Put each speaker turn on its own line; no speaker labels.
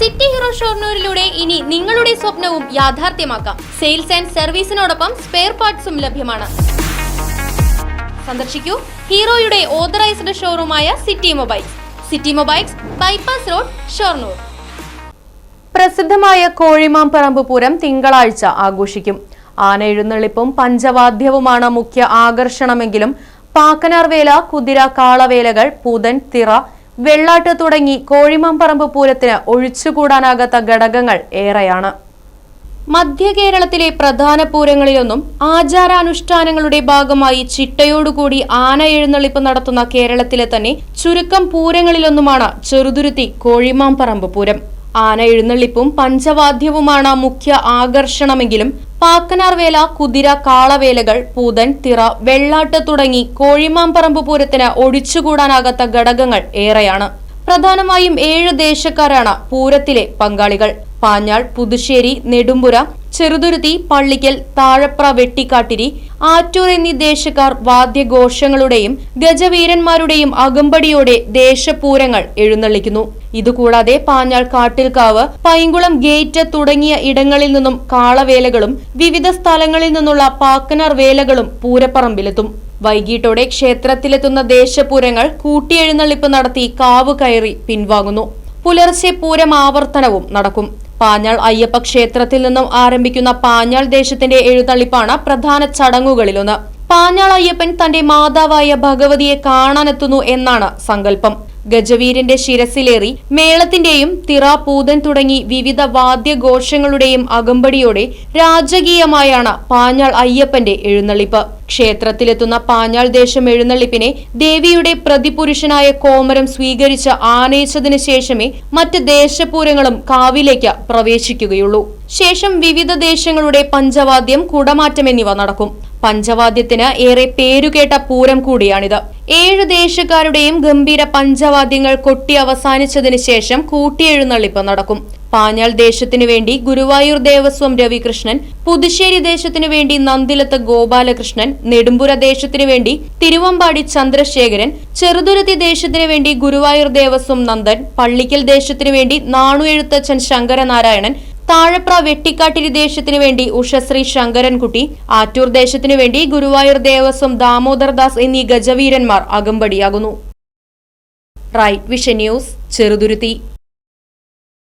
City hero ഷൊർണൂരിലൂടെ ഇനി നിങ്ങളുടെ സ്വപ്നവും യാഥാർത്ഥ്യമാക്കാം. സെയിൽസ് ആൻഡ് സർവീസിനോടൊപ്പം സ്പെയർ പാർട്സും ലഭ്യമാണ്. സന്ദർശിക്കൂ ഹീറോയുടെ ഓതറൈസ്ഡ് ഷോറൂമായ City Mobiles, bypass road, Shoranur.
പ്രസിദ്ധമായ കോഴിമാംപറമ്പ് പൂരം തിങ്കളാഴ്ച ആഘോഷിക്കും. ആന എഴുന്നള്ളിപ്പും പഞ്ചവാദ്യവുമാണ് മുഖ്യ ആകർഷണമെങ്കിലും പാക്കനാർവേല, കുതിര, കാളവേലകൾ, പൂതൻ, തിറ, വെള്ളാട്ട് തുടങ്ങി കോഴിമാംപറമ്പ് പൂരത്തിന് ഒഴിച്ചുകൂടാനാകാത്ത ഘടകങ്ങൾ ഏറെയാണ്. മധ്യ കേരളത്തിലെ പ്രധാന പൂരങ്ങളിലൊന്നും ആചാരാനുഷ്ഠാനങ്ങളുടെ ഭാഗമായി ചിട്ടയോടുകൂടി ആന എഴുന്നള്ളിപ്പ് നടത്തുന്ന കേരളത്തിലെ തന്നെ ചുരുക്കം പൂരങ്ങളിലൊന്നുമാണ് ചെറുതുരുത്തി കോഴിമാംപറമ്പ് പൂരം. ആന എഴുന്നള്ളിപ്പും പഞ്ചവാദ്യവുമാണ് മുഖ്യ ആകർഷണമെങ്കിലും പാക്കനാർവേല, കുതിര, കാളവേലകൾ, പൂതൻ, തിറ, വെള്ളാട്ട് തുടങ്ങി കോഴിമാംപറമ്പ് പൂരത്തിന് ഒഴിച്ചുകൂടാനാകാത്ത ഘടകങ്ങൾ ഏറെയാണ്. പ്രധാനമായും 7 ദേശക്കാരാണ് പൂരത്തിലെ പങ്കാളികൾ. പാഞ്ഞാൾ, പുതുശ്ശേരി, നെടുമ്പുര, ചെറുതുരുത്തി, പള്ളിക്കൽ, താഴപ്ര, വെട്ടിക്കാട്ടിരി, ആറ്റൂർ എന്നീ ദേശക്കാർ വാദ്യഘോഷങ്ങളുടെയും ഗജവീരന്മാരുടെയും അകമ്പടിയോടെ ദേശപൂരങ്ങൾ എഴുന്നള്ളിക്കുന്നു. ഇതുകൂടാതെ പാഞ്ഞാൾ, കാട്ടിൽക്കാവ്, പൈങ്കുളം ഗേറ്റ് തുടങ്ങിയ ഇടങ്ങളിൽ നിന്നും കാളവേലകളും വിവിധ സ്ഥലങ്ങളിൽ നിന്നുള്ള പാക്കനാർ വേലകളും പൂരപ്പറമ്പിലെത്തും. വൈകിട്ടോടെ ക്ഷേത്രത്തിലെത്തുന്ന ദേശപൂരങ്ങൾ കൂട്ടിയെഴുന്നള്ളിപ്പ് നടത്തി കാവ് കയറി പിൻവാങ്ങുന്നു. പുലർച്ചെ പൂരം ആവർത്തനവും നടക്കും. പാഞ്ഞാൾ അയ്യപ്പ ക്ഷേത്രത്തിൽ നിന്നും ആരംഭിക്കുന്ന പാഞ്ഞാൾ ദേശത്തിന്റെ എഴുന്നള്ളിപ്പാണ് പ്രധാന ചടങ്ങുകളിലൊന്ന്. പാഞ്ഞാൾ അയ്യപ്പൻ തന്റെ മാതാവായ ഭഗവതിയെ കാണാനെത്തുന്നു എന്നാണ് സങ്കല്പം. ഗജവീരന്റെ ശിരസിലേറി മേളത്തിന്റെയും തിറ, പൂതൻ തുടങ്ങി വിവിധ വാദ്യഘോഷങ്ങളുടെയും അകമ്പടിയോടെ രാജകീയമായാണ് പാഞ്ഞാൾ അയ്യപ്പന്റെ എഴുന്നള്ളിപ്പ്. ക്ഷേത്രത്തിലെത്തുന്ന പാഞ്ഞാൾ ദേശം എഴുന്നള്ളിപ്പിനെ ദേവിയുടെ പ്രതിപുരുഷനായ കോമരം സ്വീകരിച്ച് ആനയിച്ചതിനു ശേഷമേ മറ്റ് ദേശപൂരങ്ങളും കാവിലേക്ക് പ്രവേശിക്കുകയുള്ളൂ. ശേഷം വിവിധ ദേശങ്ങളുടെ പഞ്ചവാദ്യം, കുടമാറ്റം എന്നിവ നടക്കും. പഞ്ചവാദ്യത്തിന് ഏറെ പേരുകേട്ട പൂരം കൂടിയാണിത്. 7 ദേശക്കാരുടെയും ഗംഭീര പഞ്ചവാദ്യങ്ങൾ കൊട്ടി അവസാനിച്ചതിന് ശേഷം കൂട്ടിയെഴുന്നള്ളിപ്പ് നടക്കും. പാഞ്ഞാൾ ദേശത്തിനു വേണ്ടി ഗുരുവായൂർ ദേവസ്വം രവികൃഷ്ണൻ, പുതുശ്ശേരി ദേശത്തിനു വേണ്ടി നന്ദിലത്ത് ഗോപാലകൃഷ്ണൻ, നെടുമ്പുര ദേശത്തിനു വേണ്ടി തിരുവമ്പാടി ചന്ദ്രശേഖരൻ, ചെറുതുരുത്തി ദേശത്തിനു വേണ്ടി ഗുരുവായൂർ ദേവസ്വം നന്ദൻ, പള്ളിക്കൽ ദേശത്തിനു വേണ്ടി നാണു എഴുത്തച്ഛൻ ശങ്കരനാരായണൻ, താഴപ്ര വെട്ടിക്കാട്ടിരി ദേശത്തിനു വേണ്ടി ഉഷശ്രീ ശങ്കരൻകുട്ടി, ആറ്റൂർ ദേശത്തിനു വേണ്ടി ഗുരുവായൂർ ദേവസ്വം ദാമോദർദാസ് എന്നീ ഗജവീരന്മാർ അകമ്പടിയാകുന്നു. Right Vision News, Cheruthuruthy.